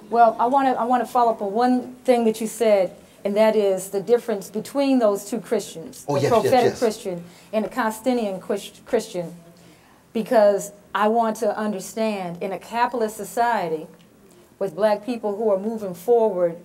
Well, I want to follow up on one thing that you said, and that is the difference between those two Christians, oh, the yes, prophetic yes, yes. Christian and the Constantinian Christian, because I want to understand in a capitalist society with black people who are moving forward,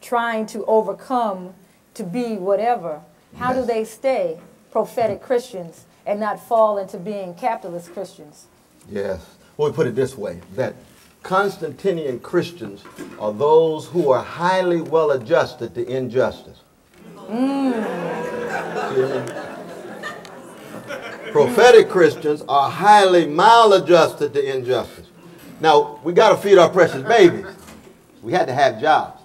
trying to overcome, to be whatever, how do they stay prophetic Christians and not fall into being capitalist Christians? Yes. Well, we put it this way, that Constantinian Christians are those who are highly well adjusted to injustice. Prophetic Christians are highly maladjusted to injustice. Now, we got to feed our precious babies. We had to have jobs,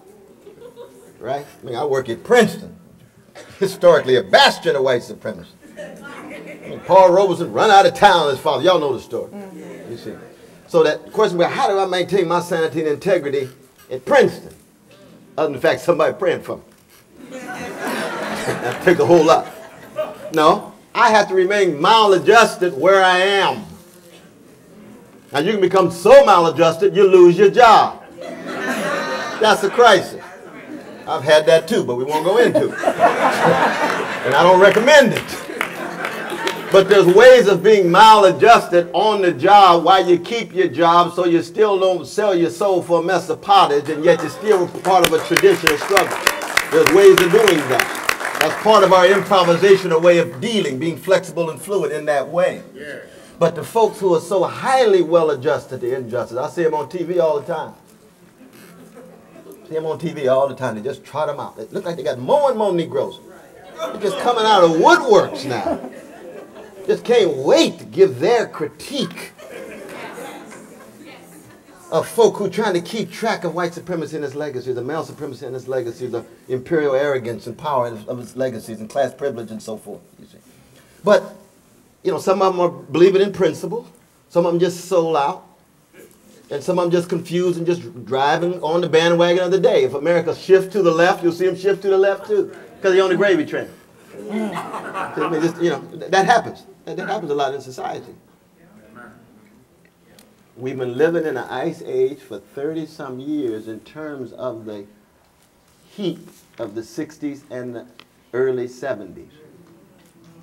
right? I mean, I work at Princeton, historically a bastion of white supremacy. I mean, Paul Robeson run out of town, his father. Y'all know the story. You see. So that question about how do I maintain my sanity and integrity at Princeton? Other than the fact somebody praying for me. That takes a whole lot. No, I have to remain maladjusted where I am. Now you can become so maladjusted you lose your job. That's a crisis. I've had that too, but we won't go into it. And I don't recommend it. But there's ways of being maladjusted on the job while you keep your job so you still don't sell your soul for a mess of pottage and yet you're still part of a traditional struggle. There's ways of doing that. That's part of our improvisational way of dealing, being flexible and fluid in that way. Yeah. But the folks who are so highly well adjusted to injustice, I see them on TV all the time. See them on TV all the time. They just trot them out. They look like they got more and more Negroes. They're just coming out of woodworks now. Just can't wait to give their critique of folk who are trying to keep track of white supremacy and its legacies, the male supremacy and its legacies, the imperial arrogance and power of its legacies and class privilege and so forth. You see. But, you know, some of them are believing in principle, some of them just sold out, and some of them just confused and just driving on the bandwagon of the day. If America shifts to the left, you'll see them shift to the left too, because they're on the gravy train. I mean, just, you know, that happens. That happens a lot in society. We've been living in an ice age for 30-some years in terms of the heat of the 60s and the early 70s.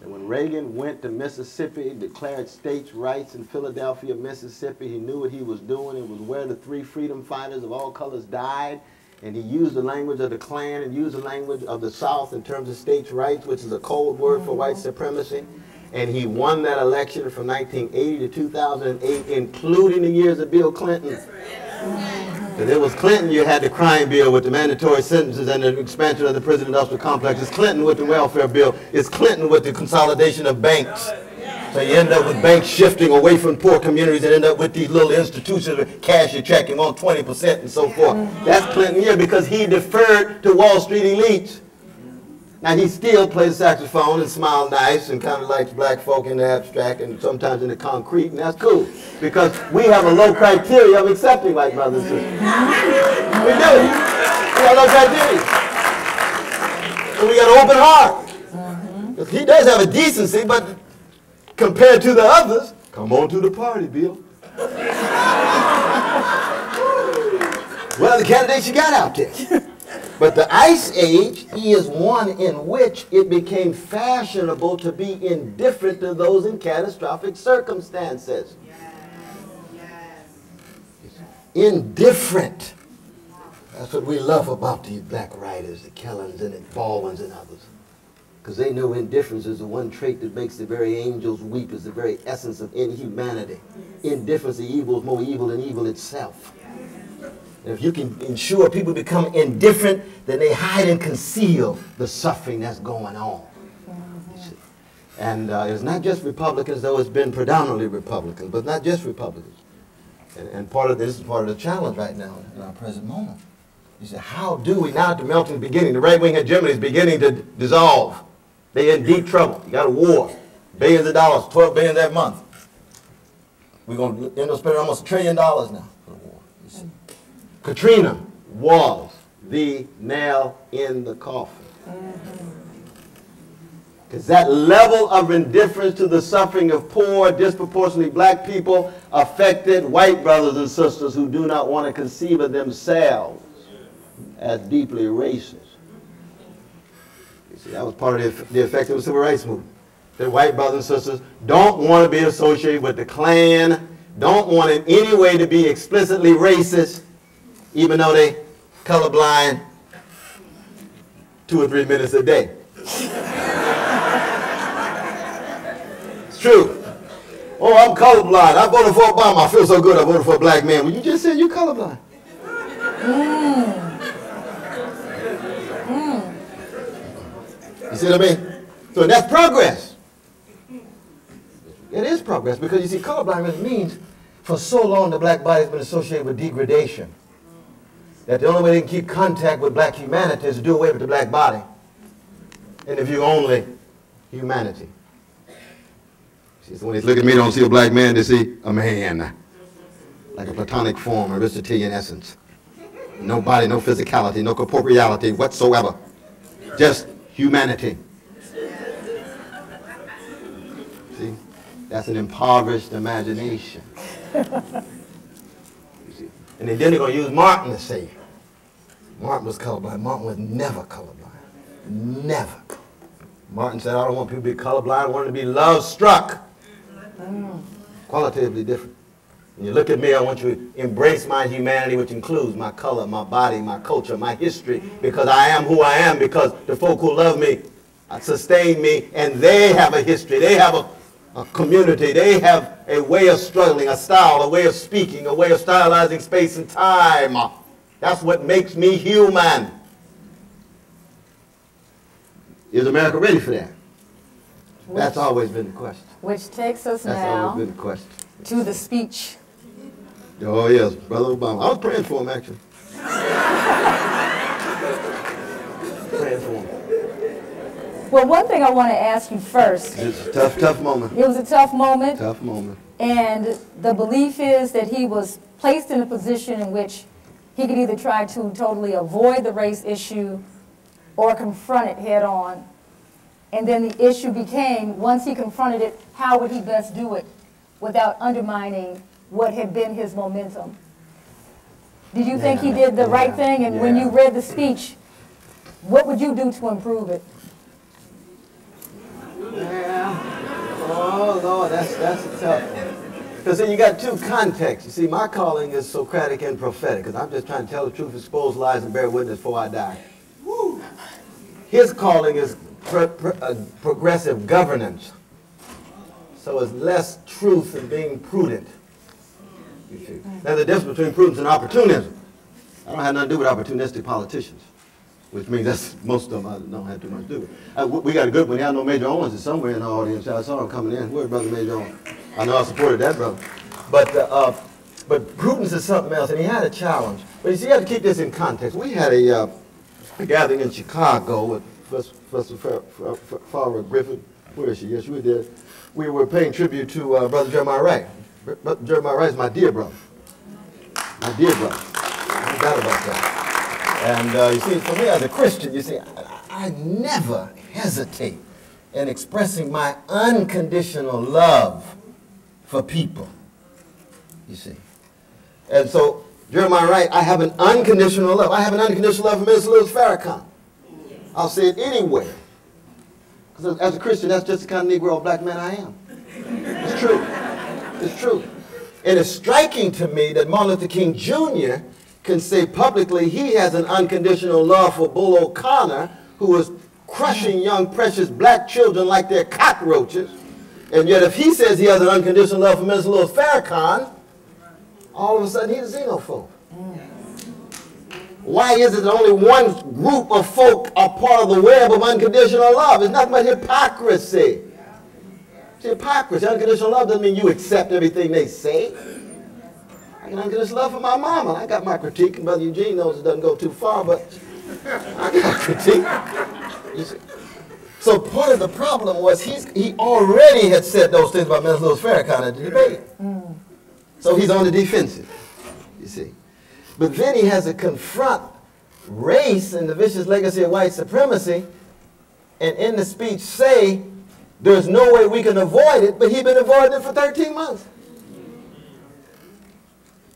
And when Reagan went to Mississippi, declared states' rights in Philadelphia, Mississippi, he knew what he was doing. It was where the 3 freedom fighters of all colors died. And he used the language of the Klan and used the language of the South in terms of states' rights, which is a code word for white supremacy. And he won that election from 1980 to 2008, including the years of Bill Clinton. If it was Clinton, you had the crime bill with the mandatory sentences and the expansion of the prison industrial complex. It's Clinton with the welfare bill. It's Clinton with the consolidation of banks. So you end up with banks shifting away from poor communities and end up with these little institutions with cash your check and want 20% and so forth. That's Clinton year because he deferred to Wall Street elites. Now he still plays saxophone and smiles nice and kind of likes black folk in the abstract and sometimes in the concrete, and that's cool. Because we have a low criteria of accepting white brothers and sisters. We do. We have low criteria. And we got an open heart. He does have a decency, but compared to the others, come on to the party, Bill. Well, the candidates you got out there. But the Ice Age is one in which it became fashionable to be indifferent to those in catastrophic circumstances. Indifferent. That's what we love about these black writers, the Kellans and the Baldwins and others. Because they know indifference is the one trait that makes the very angels weep, is the very essence of inhumanity. Indifference to evil is more evil than evil itself. And if you can ensure people become indifferent, then they hide and conceal the suffering that's going on. And it's not just Republicans, though it's been predominantly Republicans, but not just Republicans. And part of this is part of the challenge right now in our present moment. You say, how do we, now at the melting beginning, the right wing hegemony is beginning to dissolve. They're in deep trouble. You got a war. Billions of dollars, $12 billion that month. We're going to end up spending almost $1 trillion now for the war. You see. Katrina was the nail in the coffin. Because that level of indifference to the suffering of poor, disproportionately black people affected white brothers and sisters who do not want to conceive of themselves as deeply racist. You see, that was part of the effect of the civil rights movement. That white brothers and sisters don't want to be associated with the Klan, don't want in any way to be explicitly racist, even though they colorblind 2 or 3 minutes a day. It's true. Oh, I'm colorblind. I voted for Obama. I feel so good. I voted for a black man. Well, you just said you're colorblind. You see what I mean? So that's progress. It is progress because you see, colorblindness means for so long the black body has been associated with degradation. That the only way they can keep contact with black humanity is to do away with the black body and to view only humanity. See, so when they look at me, they don't see a black man, they see a man. Like a platonic form, Aristotelian essence. No body, no physicality, no corporeality whatsoever. Just humanity. See? That's an impoverished imagination. See? And then they're going to use Martin to say, Martin was colorblind. Martin was never colorblind. Never. Martin said, I don't want people to be colorblind. I want them to be love-struck. Qualitatively different. When you look at me, I want you to embrace my humanity, which includes my color, my body, my culture, my history, because I am who I am, because the folk who love me sustain me, and they have a history. They have a community. They have a way of struggling, a style, a way of speaking, a way of stylizing space and time. That's what makes me human. Is America ready for that? That's always been the question. Which takes us That's now always been the question. to the speech. Oh, yes, Brother Obama. I was praying for him, actually. Praying for him. Well, one thing I want to ask you first. It's a tough moment. It was a tough moment. Tough moment. And the belief is that he was placed in a position in which he could either try to totally avoid the race issue or confront it head on. And then the issue became, once he confronted it, how would he best do it without undermining what had been his momentum? Did you think he did the right thing? And when you read the speech, what would you do to improve it? Yeah. Oh, Lord, that's a tough one. Because then you got two contexts. You see, my calling is Socratic and prophetic, because I'm just trying to tell the truth, expose lies, and bear witness before I die. Woo. His calling is progressive governance. So it's less truth and being prudent. You see. Now the difference between prudence and opportunism. I don't have nothing to do with opportunistic politicians, which means that's most of them I don't have too much to do with. We got a good one. I know Major Owens is somewhere in the audience. I saw him coming in. Where's Brother Major Owens? I know I supported that brother. But prudence is something else, and he had a challenge. But you see, you have to keep this in context. We had a gathering in Chicago with Professor Farrah Griffin. Where is she? Yes, she was there. We were paying tribute to Brother Jeremiah Wright. Jeremiah Wright is my dear brother. My dear brother. No doubt about that. And you see, for me as a Christian, you see, I never hesitate in expressing my unconditional love for people. You see. And so, Jeremiah Wright, I have an unconditional love. I have an unconditional love for Mr. Louis Farrakhan. I'll say it anyway. Because as a Christian, that's just the kind of Negro black man I am. It's true. It's true. And it's striking to me that Martin Luther King Jr. can say publicly he has an unconditional love for Bull O'Connor, who is crushing young, precious black children like they're cockroaches. And yet if he says he has an unconditional love for Mr. Louis Farrakhan, all of a sudden he's a xenophobe. Why is it that only one group of folk are part of the web of unconditional love? It's nothing but hypocrisy. It's hypocrisy. Unconditional love doesn't mean you accept everything they say. I got unconditional love for my mama. I got my critique, and Brother Eugene knows it doesn't go too far, but I got critique. You see? So part of the problem was he already had said those things about Mr. Louis Farrakhan at the debate. So he's on the defensive, you see. But then he has to confront race and the vicious legacy of white supremacy and in the speech say there's no way we can avoid it, but he's been avoiding it for 13 months.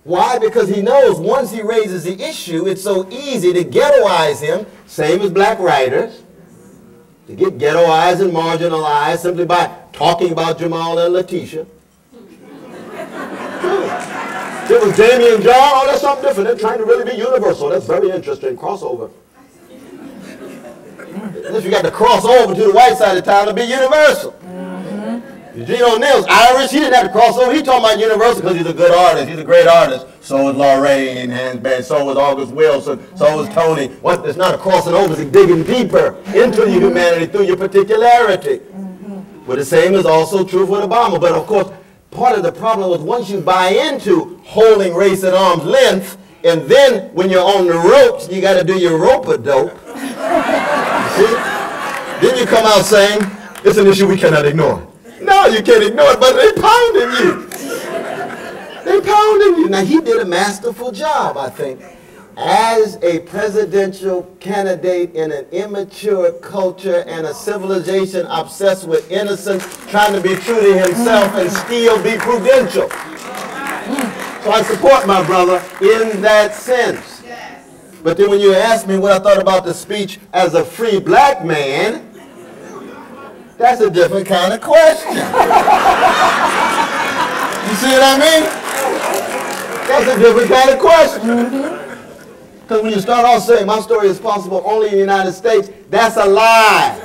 Why? Because he knows once he raises the issue, it's so easy to ghettoize him, same as black writers, to get ghettoized and marginalized simply by talking about Jamal and Letitia. It was Jamie and John. Oh, that's something different. They're trying to really be universal. That's very interesting. Crossover. If you got to cross over to the white side of town to be universal. Eugene O'Neill's Irish. He didn't have to cross over. He talking about universal because he's a good artist. He's a great artist. So is Lorraine Hansband. So is August Wilson. So is Tony. What? It's not a crossing over. It's digging deeper into your humanity through your particularity. But the same is also true for Obama. But of course, part of the problem was once you buy into holding race at arm's length, and then when you're on the ropes, you got to do your rope-a-dope. See? Then you come out saying, it's an issue we cannot ignore. No, you can't ignore it, but they pounding you. They pounding you. Now, he did a masterful job, I think, as a presidential candidate in an immature culture and a civilization obsessed with innocence, trying to be true to himself and still be prudential. So I support my brother in that sense. But then when you ask me what I thought about the speech as a free black man, that's a different kind of question. You see what I mean? That's a different kind of question. Because when you start off saying my story is possible only in the United States, that's a lie.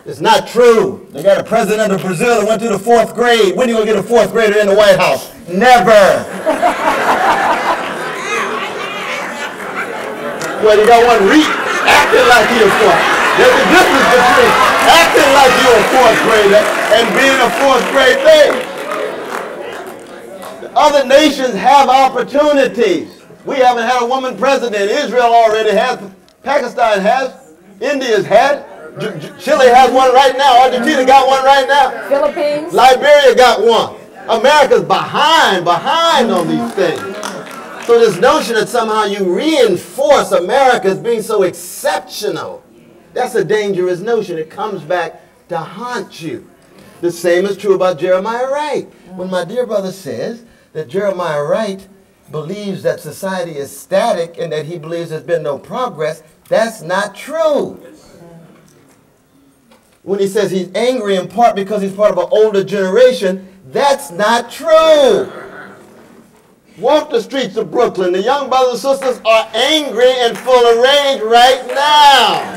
It's not true. They got a president of Brazil that went through the 4th grade. When are you going to get a 4th grader in the White House? Never. Well, you got one acting like you're a 4th. There's a difference between acting like you're a 4th grader and being a 4th grade thing. Other nations have opportunities. We haven't had a woman president. Israel already has. Pakistan has. India's had. Chile has one right now. Argentina got one right now. Philippines. Liberia got one. America's behind on these things. So this notion that somehow you reinforce America as being so exceptional, that's a dangerous notion. It comes back to haunt you. The same is true about Jeremiah Wright. When my dear brother says that Jeremiah Wright believes that society is static and that he believes there's been no progress, that's not true. When he says he's angry in part because he's part of an older generation, that's not true. Walk the streets of Brooklyn. The young brothers and sisters are angry and full of rage right now.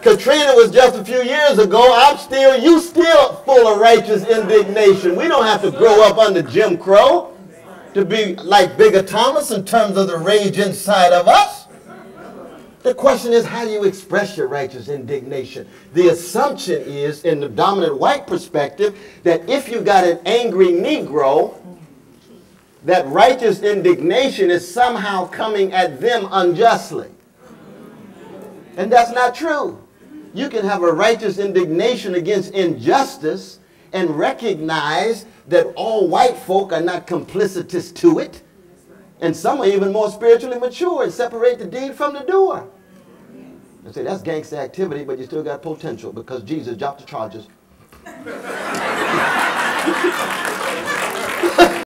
Katrina was just a few years ago. You still full of righteous indignation. We don't have to grow up under Jim Crow to be like Bigger Thomas in terms of the rage inside of us. The question is, how do you express your righteous indignation? The assumption is, in the dominant white perspective, that if you got an angry Negro, that righteous indignation is somehow coming at them unjustly. And that's not true. You can have a righteous indignation against injustice and recognize that all white folk are not complicitous to it. And some are even more spiritually mature and separate the deed from the doer. And say, that's gangster activity, but you still got potential because Jesus dropped the charges.